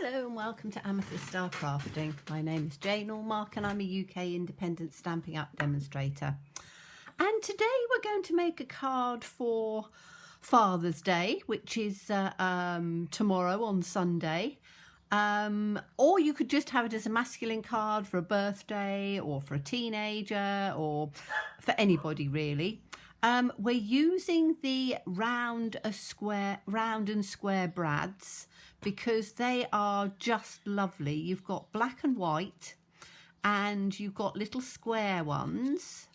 Hello and welcome to Amethyst Star Crafting. My name is Jane Allmark and I'm a UK independent Stampin' Up demonstrator. And today we're going to make a card for Father's Day, which is tomorrow on Sunday. Or you could just have it as a masculine card for a birthday or for a teenager or for anybody really. We're using the round and square brads because they are just lovely. You've got black and white and you've got little square ones,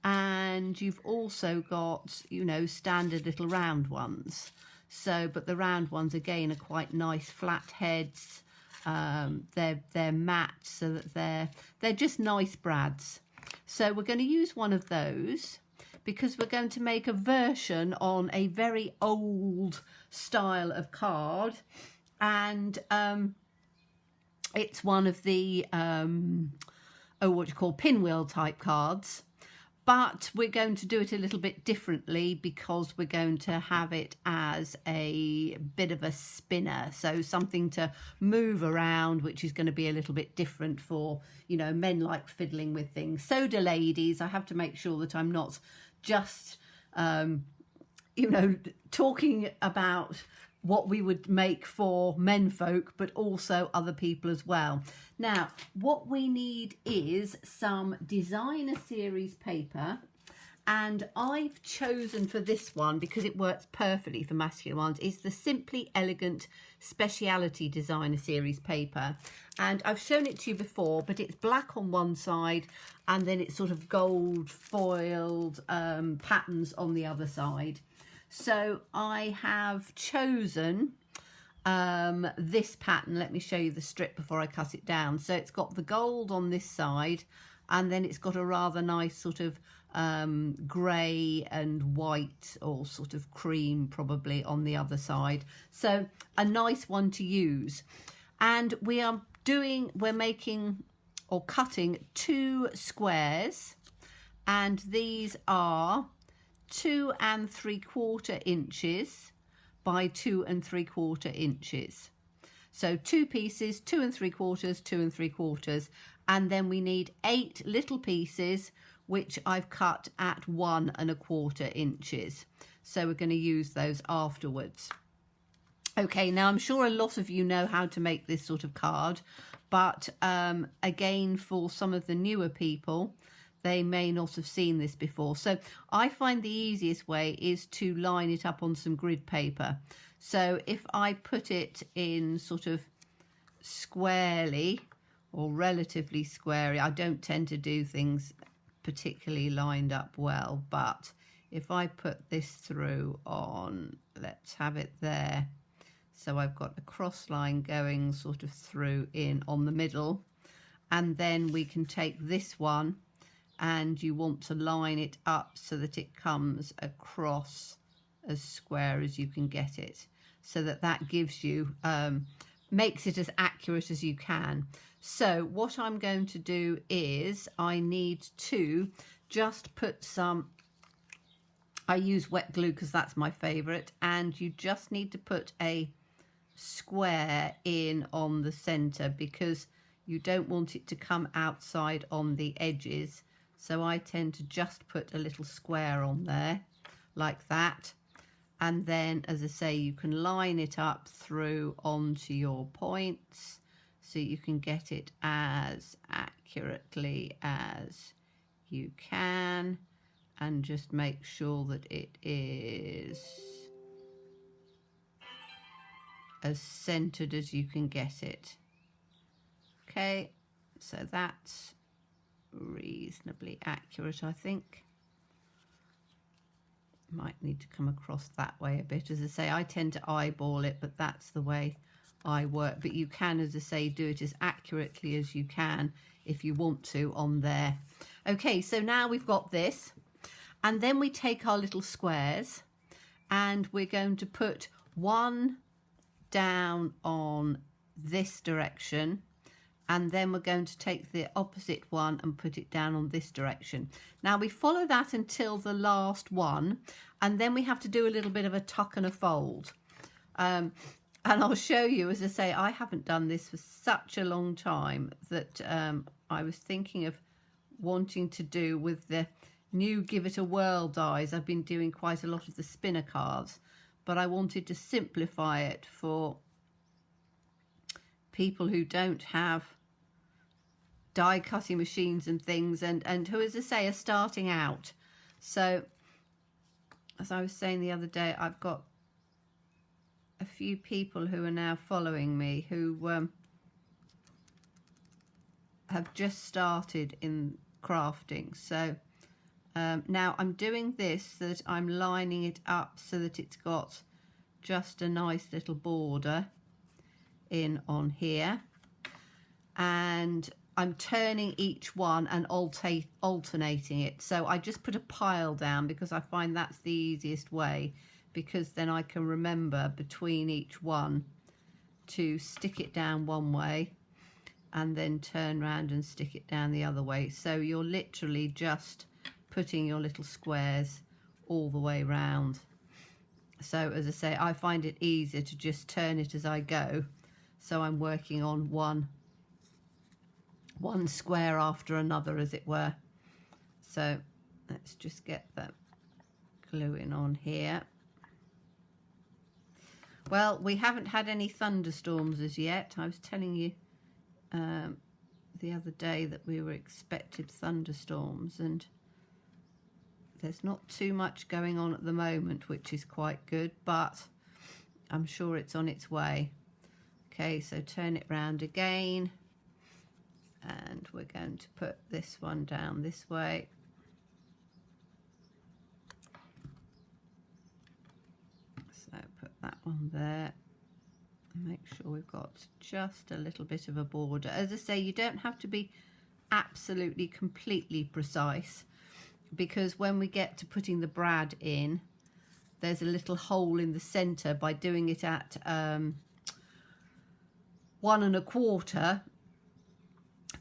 and you've also got, you know, standard little round ones. So, but the round ones again are quite nice flat heads. They're matte, so that they're just nice brads. So we're going to use one of those because we're going to make a version on a very old style of card, and it's one of the pinwheel type cards. But we're going to do it a little bit differently because we're going to have it as a bit of a spinner. So something to move around, which is going to be a little bit different for, you know, men like fiddling with things. So do ladies. I have to make sure that I'm not just, you know, talking about what we would make for menfolk, but also other people as well. Now, what we need is some designer series paper, and I've chosen for this one, because it works perfectly for masculine ones, is the Simply Elegant Speciality Designer Series paper. And I've shown it to you before, but it's black on one side and then it's sort of gold foiled patterns on the other side. So I have chosen this pattern. Let me show you the strip before I cut it down. So it's got the gold on this side, and then it's got a rather nice sort of grey and white, or sort of cream probably, on the other side. So a nice one to use. And we're making or cutting 2 squares, and these are 2 3/4 inches by 2 3/4 inches. So 2 pieces, 2 3/4, 2 3/4, and then we need 8 little pieces, which I've cut at 1 1/4 inches. So we're going to use those afterwards. Okay, now I'm sure a lot of you know how to make this sort of card, but again, for some of the newer people, they may not have seen this before. So I find the easiest way is to line it up on some grid paper. So if I put it in sort of squarely or relatively squarely, I don't tend to do things particularly lined up well, but if I put this through on, let's have it there. So I've got a cross line going sort of through in on the middle, and then we can take this one, and you want to line it up so that it comes across as square as you can get it, so that gives you, makes it as accurate as you can. So what I'm going to do is I need to just put some, I use wet glue because that's my favourite, and you just need to put a square in on the centre because you don't want it to come outside on the edges. So I tend to just put a little square on there like that. And then, as I say, you can line it up through onto your points so you can get it as accurately as you can, and just make sure that it is as centered as you can get it. Okay, so that's reasonably accurate, I think. Might need to come across that way a bit. As I say, I tend to eyeball it, but that's the way I work. But you can, as I say, do it as accurately as you can if you want to on there. Okay, so now we've got this, and then we take our little squares and we're going to put one down on this direction, and then we're going to take the opposite one and put it down on this direction. Now we follow that until the last one, and then we have to do a little bit of a tuck and a fold. And I'll show you, as I say, I haven't done this for such a long time that I was thinking of wanting to do with the new Give It a Whirl dies. I've been doing quite a lot of the spinner cards, but I wanted to simplify it for people who don't have die cutting machines and things, and who, as I say, are starting out. So as I was saying the other day, I've got a few people who are now following me who have just started in crafting. So now I'm doing this so that I'm lining it up so that it's got just a nice little border in on here, and I'm turning each one and alternating it. So I just put a pile down because I find that's the easiest way, because then I can remember between each one to stick it down one way and then turn around and stick it down the other way. So you're literally just putting your little squares all the way round. So as I say, I find it easier to just turn it as I go. So I'm working on one square after another, as it were. So let's just get that glue in on here. Well, we haven't had any thunderstorms as yet. I was telling you the other day that we were expected thunderstorms, and there's not too much going on at the moment, which is quite good, but I'm sure it's on its way. Okay, so turn it round again, and we're going to put this one down this way. So put that one there. Make sure we've got just a little bit of a border. As I say, you don't have to be absolutely completely precise, because when we get to putting the brad in, there's a little hole in the center. By doing it at 1 1/4,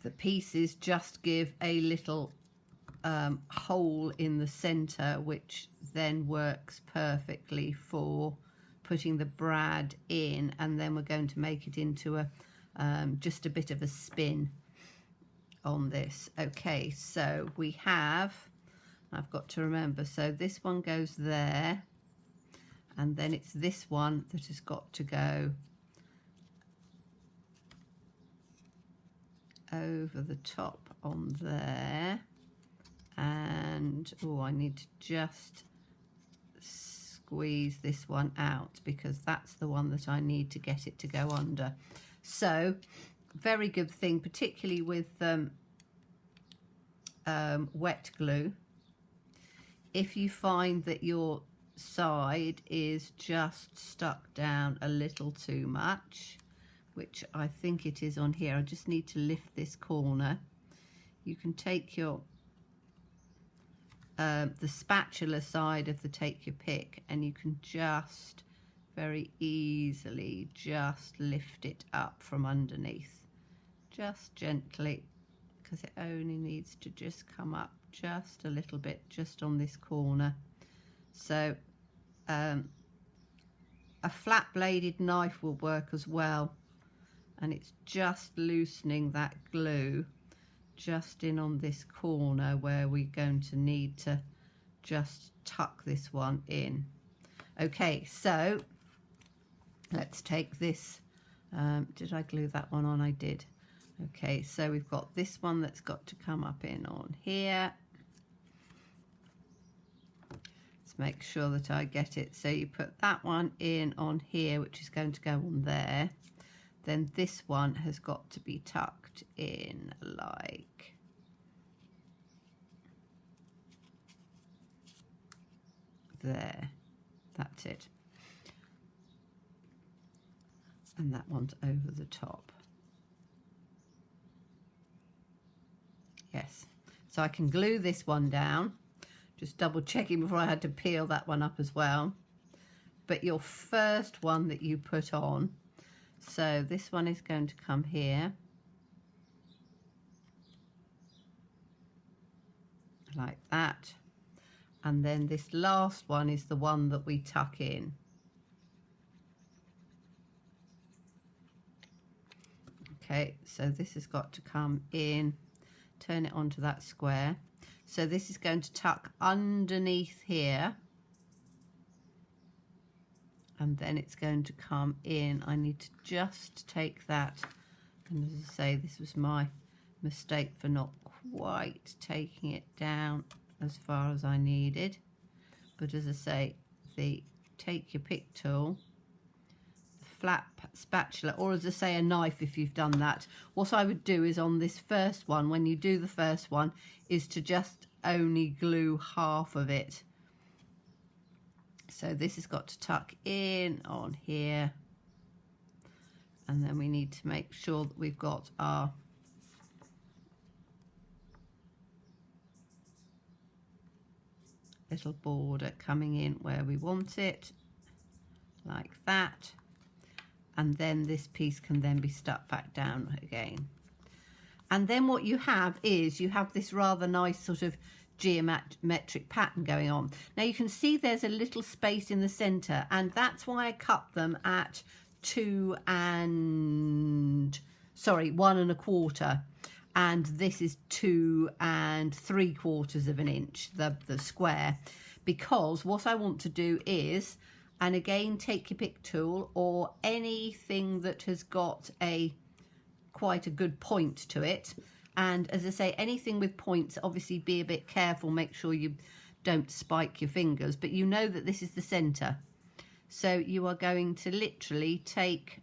the pieces just give a little hole in the center, which then works perfectly for putting the brad in, and then we're going to make it into a just a bit of a spin on this. Okay, so we have, I've got to remember, so this one goes there, and then it's this one that has got to go over the top on there, and oh, I need to just squeeze this one out because that's the one that I need to get it to go under. So very good thing, particularly with wet glue, if you find that your side is just stuck down a little too much, which I think it is on here. I just need to lift this corner. You can take your the spatula side of the take your pick, and you can just very easily just lift it up from underneath, just gently, because it only needs to just come up just a little bit, just on this corner. So a flat bladed knife will work as well, and it's just loosening that glue just in on this corner where we're going to need to just tuck this one in. Okay, so let's take this, did I glue that one on? I did. Okay, so we've got this one that's got to come up in on here. Let's make sure that I get it. So you put that one in on here, which is going to go on there. Then this one has got to be tucked in like there. That's it. And that one's over the top. Yes. So I can glue this one down. Just double checking before I had to peel that one up as well. But your first one that you put on, so this one is going to come here, like that, and then this last one is the one that we tuck in. Okay, so this has got to come in, turn it onto that square. So this is going to tuck underneath here, and then it's going to come in. I need to just take that, and as I say, this was my mistake for not quite taking it down as far as I needed. But as I say, the take your pick tool, the flat spatula, or as I say, a knife if you've done that. What I would do is on this first one, when you do the first one, is to just only glue half of it. So this has got to tuck in on here, and then we need to make sure that we've got our little border coming in where we want it, like that, and then this piece can then be stuck back down again. And then what you have is you have this rather nice sort of geometric pattern going on. Now you can see there's a little space in the center, and that's why I cut them at 1 1/4, and this is 2 3/4 of an inch, the square, because what I want to do is, and again, take your pick tool or anything that has got quite a good point to it. And as I say, anything with points, obviously be a bit careful, make sure you don't spike your fingers, but you know that this is the center. So you are going to literally take,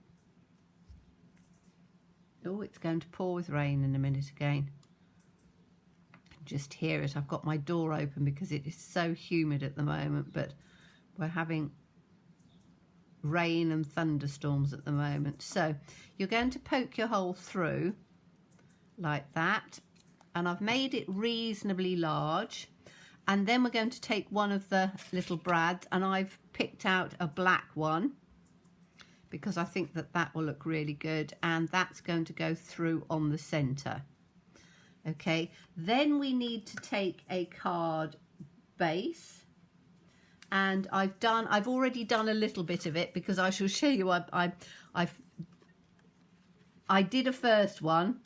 oh, it's going to pour with rain in a minute again. Just hear it. I've got my door open because it is so humid at the moment, but we're having rain and thunderstorms at the moment. So you're going to poke your hole through like that, and I've made it reasonably large, and then we're going to take one of the little brads, and I've picked out a black one because I think that that will look really good, and that's going to go through on the center. Okay, then we need to take a card base, and I've already done a little bit of it because I shall show you. I did a first one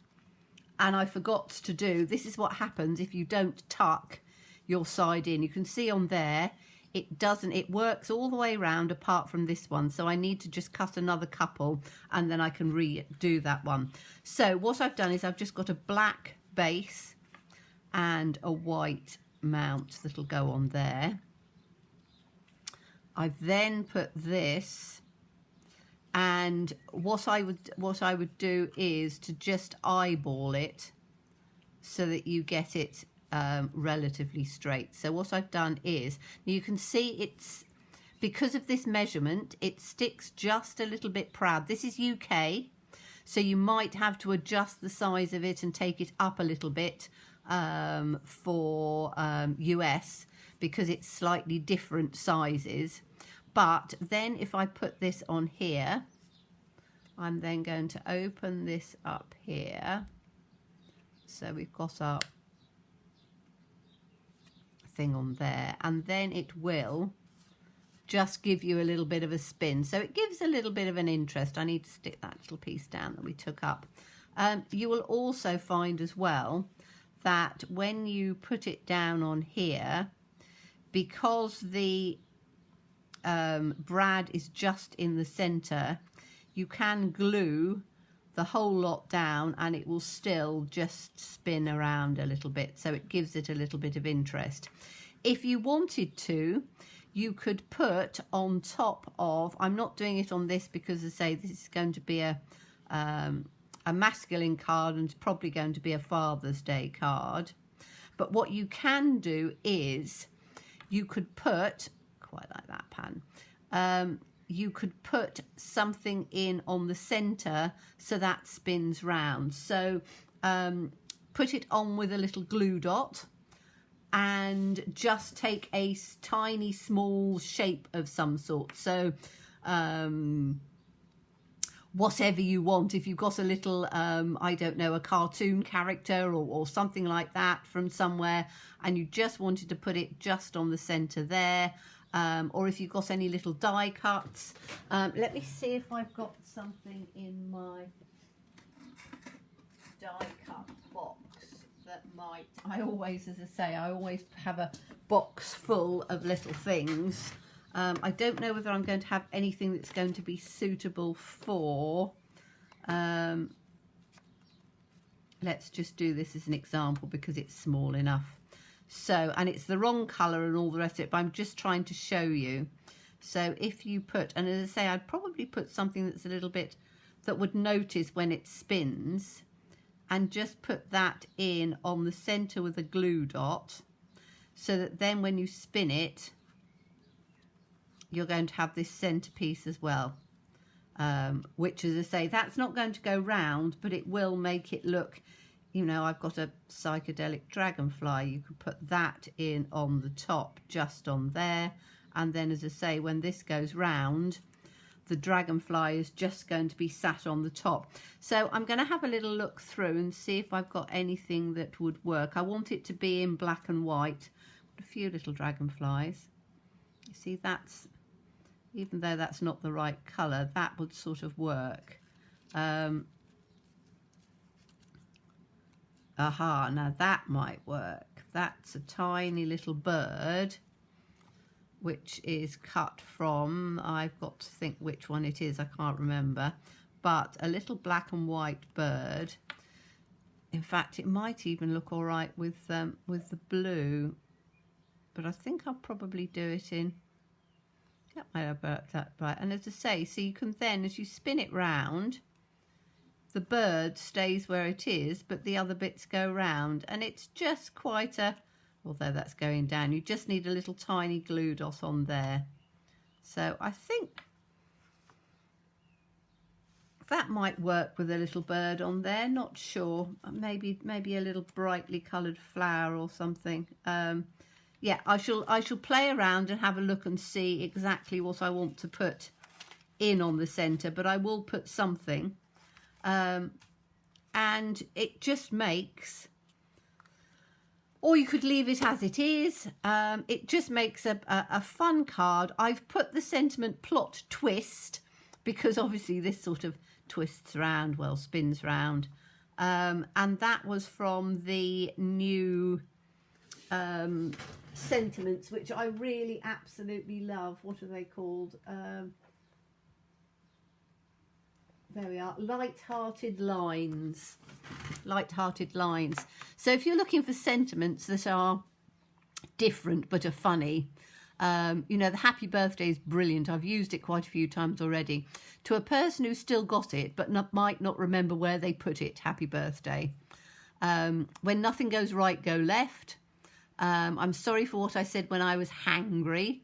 and I forgot to do. This is what happens if you don't tuck your side in. You can see on there it works all the way around apart from this one, so I need to just cut another couple and then I can redo that one. So what I've done is I've just got a black base and a white mount that'll go on there. I've then put this, and what I would do is to just eyeball it so that you get it relatively straight. So what I've done is, you can see it's, because of this measurement, it sticks just a little bit proud. This is UK, so you might have to adjust the size of it and take it up a little bit for US, because it's slightly different sizes. But then if I put this on here, I'm then going to open this up here. So we've got our thing on there, and then it will just give you a little bit of a spin. So it gives a little bit of an interest. I need to stick that little piece down that we took up. You will also find as well that when you put it down on here, because the brad is just in the center, you can glue the whole lot down and it will still just spin around a little bit, so it gives it a little bit of interest. If you wanted to, you could put on top of, I'm not doing it on this because, as I say, this is going to be a masculine card and it's probably going to be a Father's Day card, but what you can do is you could put, quite like that pan, you could put something in on the center so that spins round. So put it on with a little glue dot and just take a tiny small shape of some sort. So whatever you want. If you've got a little, I don't know, a cartoon character or something like that from somewhere, and you just wanted to put it just on the center there, or if you've got any little die cuts. Let me see if I've got something in my right. I always, as I say, I always have a box full of little things. I don't know whether I'm going to have anything that's going to be suitable for... let's just do this as an example because it's small enough. So, and it's the wrong colour and all the rest of it, but I'm just trying to show you. So if you put, and as I say, I'd probably put something that's a little bit, that would notice when it spins, and just put that in on the centre with a glue dot, so that then when you spin it, you're going to have this centerpiece as well. Which, as I say, that's not going to go round, but it will make it look, you know, I've got a psychedelic dragonfly. You could put that in on the top, just on there. And then, as I say, when this goes round, the dragonfly is just going to be sat on the top. So I'm going to have a little look through and see if I've got anything that would work. I want it to be in black and white. A few little dragonflies. You see, that's, even though that's not the right colour, that would sort of work. Aha, now that might work. That's a tiny little bird, which is cut from, I've got to think which one it is, I can't remember, but a little black and white bird. In fact, it might even look all right with the blue, but I think I'll probably do it in, that might have worked out right. And as I say, so you can then, as you spin it round, the bird stays where it is, but the other bits go round, and it's just quite a, although that's going down, you just need a little tiny glue dot on there. So I think that might work with a little bird on there, not sure. Maybe a little brightly coloured flower or something. Yeah, I shall play around and have a look and see exactly what I want to put in on the centre, but I will put something. And it just makes, or you could leave it as it is. It just makes a fun card. I've put the sentiment plot twist because obviously this sort of twists round, well, spins round. And that was from the new sentiments, which I really absolutely love. What are they called? There we are, light-hearted lines. Light-hearted lines. So if you're looking for sentiments that are different but are funny, you know, the happy birthday is brilliant. I've used it quite a few times already. To a person who's still got it but might not remember where they put it, happy birthday. When nothing goes right, go left. I'm sorry for what I said when I was hangry.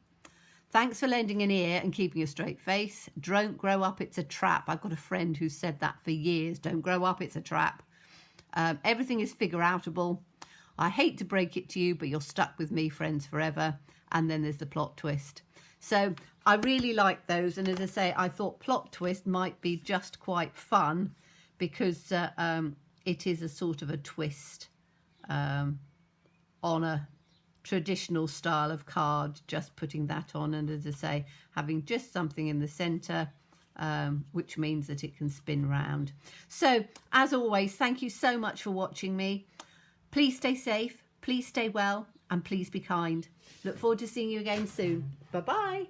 Thanks for lending an ear and keeping a straight face. Don't grow up, it's a trap. I've got a friend who said that for years. Don't grow up, it's a trap. Everything is figure-outable. I hate to break it to you, but you're stuck with me, friends forever. And then there's the plot twist. So I really like those. And as I say, I thought plot twist might be just quite fun because it is a sort of a twist on a traditional style of card, just putting that on, and as I say, having just something in the centre, which means that it can spin round. So as always, thank you so much for watching me. Please stay safe, please stay well, and please be kind. Look forward to seeing you again soon. Bye bye.